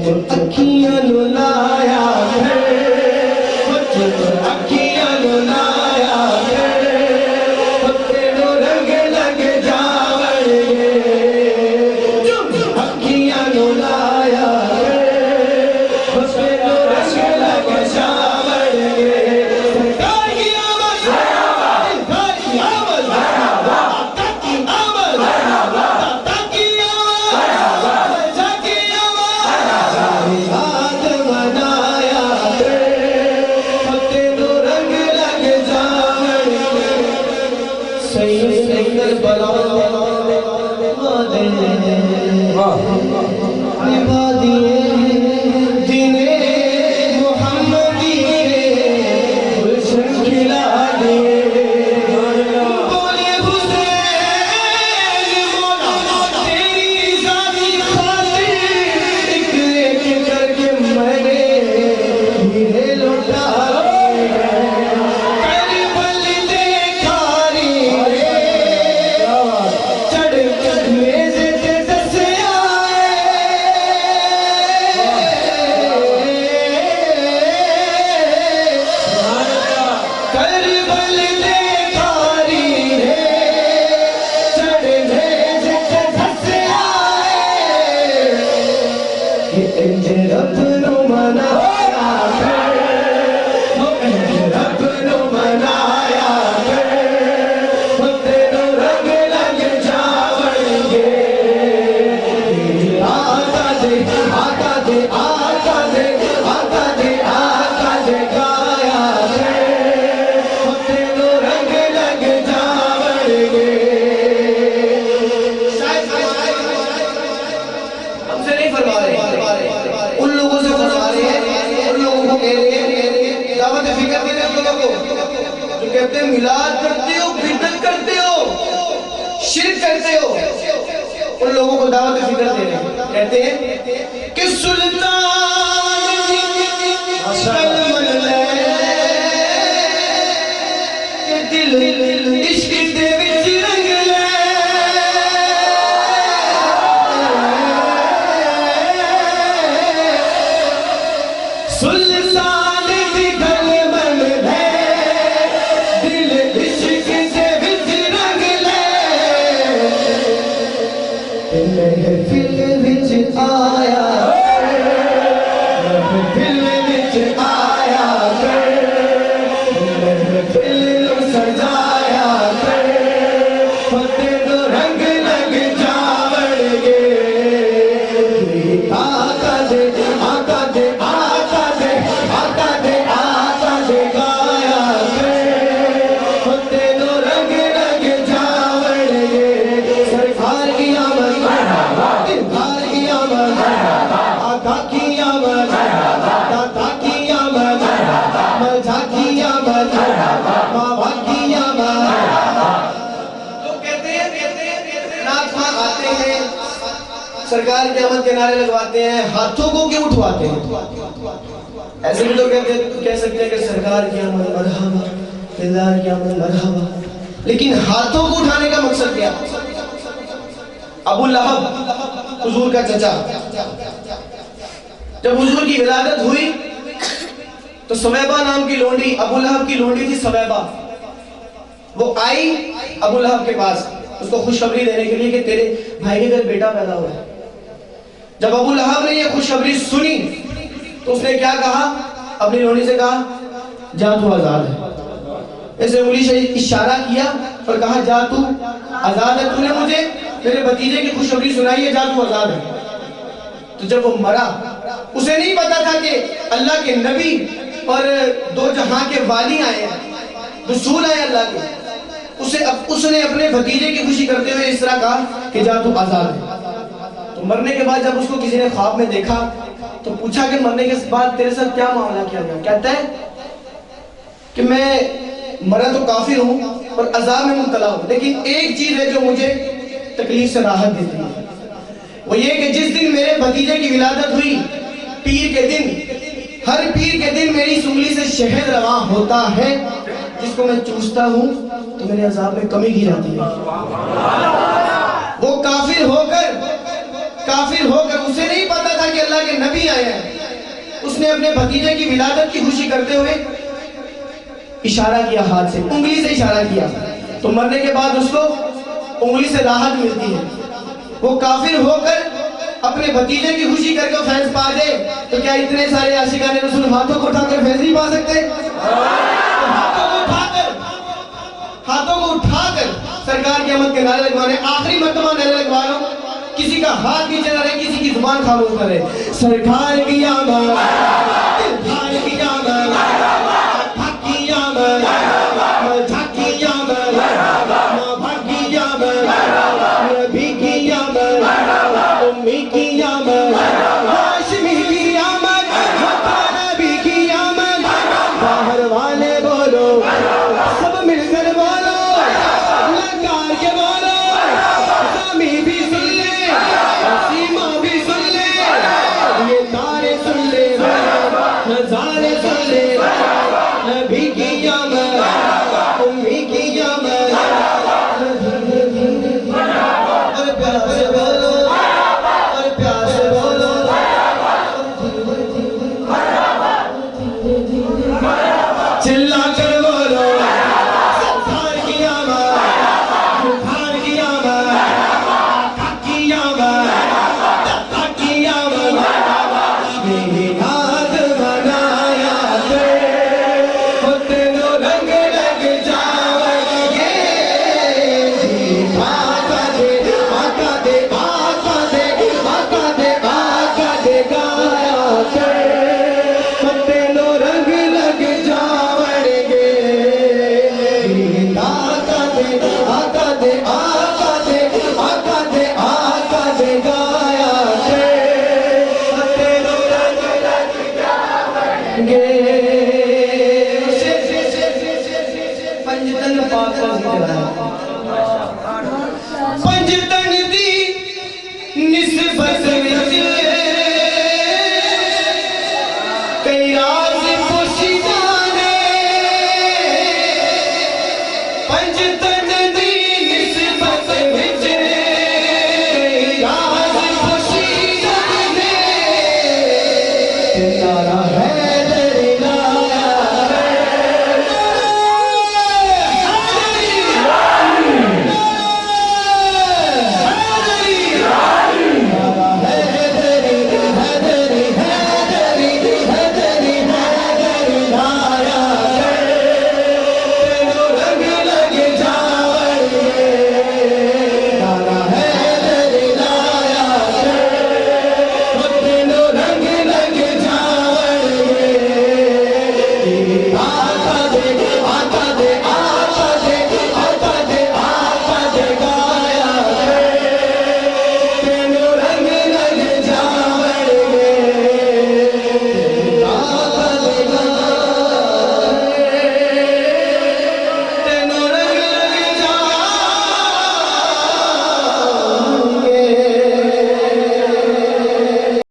اکھیاں نو لایا اکھیاں نو لایا تینوں رنگ لگ جاوڑ گے اکھیاں نو لایا تینوں رنگ لگ جاوڑ گے سرکار کی آمد سرکار کی آمد داتا کی آمد داتا کی آمد جا کی آمد یاد منایا تینوں رنگ لگ جاوڑ گے سید کربلا عبادی دین محمدی کے گلشن کھلا دیے بولے حسین مولا تیری ذاتی خاطر ایک ایک کر کے میں نے ہیرے لوٹا کربل دیکھا ری چڑھ میز پہ دس آئے کربل دیکھا ری چڑھ میز پہ دس آئے کہ انج رب نو منایا رب نو منایا تینوں رنگ لگ جاوڑ گے آقا دے آقا دے آقا دے آقا دے آقا دے گایا تینوں رنگ لگ جاوڑ گے ہم سے نہیں فرما رہے ان لوگوں سے فرما رہے ہیں ان لوگوں کو کہہ رہے ہیں دعوت فکر دے رہے ہیں لوگوں کو جو کہتے ہیں میلاد کرتے ہو بدعت کرتے ہو شرک کرتے ہو ان لوگوں کو دعوت فکر دے رہے ہیں کہتے ہیں کہ سلطان سلمان لے کہ دل عشق دے وچ رنگ لے سلطان دی گل من لے دل عشق دے وچ رنگ لے محفل وچ آیا محفل وچ آیا محفل نو سجایا تینوں رنگ لگ جاوڑ گے آقا دے آقا دے آقا دے آقا دے آقا دے گایا تینوں رنگ لگ جاوڑ گے سرکار کی آمد سرکار کی آمد آقا کی آمد داتا کی آمد ملجا کی آمد بابا کی آمد لوگ کہتے ہیں نعت خواں آتے ہیں سرکار کی آمد کے نعرے لگواتے ہیں ہاتھوں کو کیوں اٹھواتے ہیں ایسے بھی تو کہہ سکتے ہیں کہ سرکار کی آمد مرحبا دلدار کی آمد مرحبا لیکن ہاتھوں کو اٹھانے کا مقصد کیا ابو لہب حضور کا چچا جب حضور کی ولادت ہوئی تو سویبہ نام کی لونڈی ابو لہب کی لونڈی تھی سویبہ وہ آئی ابو لہب کے پاس اس کو خوشخبری دینے کے لیے کہ تیرے بھائی کے گھر بیٹا پیدا ہوا ہے جب ابو لہب نے یہ خوشخبری سنی تو اس نے کیا کہا اپنی لونڈی سے کہا جا تو آزاد ہے ایسے انگلی سے اشارہ کیا اور کہا جا تو آزاد ہے تو نے مجھے میرے بھتیجے کی خوشخبری سنائی ہے جا تو آزاد ہے تو جب وہ مرا اسے نہیں پتا تھا کہ اللہ کے نبی اور دو جہاں کے والی آئے ہیں رسول آئے اللہ کے اس نے اپنے بھتیجے کی خوشی کرتے ہوئے اس طرح کہا کہ جا تو آزاد ہے تو مرنے کے بعد جب اس کو کسی نے خواب میں دیکھا تو پوچھا کہ مرنے کے بعد تیرے ساتھ کیا معاملہ کیا گیا کہتا ہے کہ میں مرا تو کافر ہوں اور عذاب میں مبتلا ہوں لیکن ایک چیز ہے جو مجھے تکلیف سے راحت دیتی ہے وہ یہ کہ جس دن میرے بھتیجے کی ولادت ہوئی پیر کے دن ہر پیر کے دن میری سنگلی سے شہد رواں ہوتا ہے جس کو میں چوستا ہوں تو میرے عذاب میں کمی کی جاتی ہے وہ کافر ہو کر کافر ہو کر اسے نہیں پتا تھا کہ اللہ کے نبی آئے ہیں، اس نے اپنے بھتیجے کی ولادت کی خوشی کرتے ہوئے اشارہ کیا، ہاتھ سے انگلی سے اشارہ کیا، تو مرنے کے بعد اس کو انگلی سے راحت ملتی ہے۔ وہ کافر ہو کر اپنے بھتیجے کی خوشی کر کے فیض پا جائے تو کیا اتنے سارے عاشقان رسول ہاتھوں کو اٹھا کر فیض نہیں پا سکتے؟ ہاتھوں کو اٹھا کر سرکار کی آمد کے نعرے لگوانے، آخری مرتبہ نعرے لگوا لو، کسی کا ہاتھ نیچے نہ رہے، کسی کی زبان خاموش نہ رہے۔ سرکار کی آمد، سرکار کی آمد، حق کی آمد، حق کی آمد، حق کی آمد، نبی کی آمد، امی کی آمد، ہاشمی کی آمد، نبی کی آمد، باہر والے بولو، سب مل کر بولو، لگار کے بولو، سامی بھی سن لے، سیما بھی سن لے، یہ تارے سن لے، نظارے سن لے، نبی کی آمد، امی کی آمد، اور پیار سے بولو، اور پیار سے بولو، چلا کر بولو، سرکار کی آمد، سرکار کی آمد، حق کی آمد، حق کی آمد، میلاد منایا کرے، وہ تینوں رنگ لگ جائیں گے، آقا دے، آقا دے، آقا دے، آقا دے، آقا دے گایا کرے، وہ تینوں رنگ لگ جائیں گے، آقا دے، آقا دے، آقا دے، آقا دے، آقا دے گایا کرے، وہ تینوں رنگ لگ جائیں گے۔ پنجتن پاک کا ذکر ہے، پنجتن دی نسبت وچ کئی راز پوشیدہ نے، پنجتن دی نسبت وچ کئی راز پوشیدہ نے، نعرہ حیدر الہ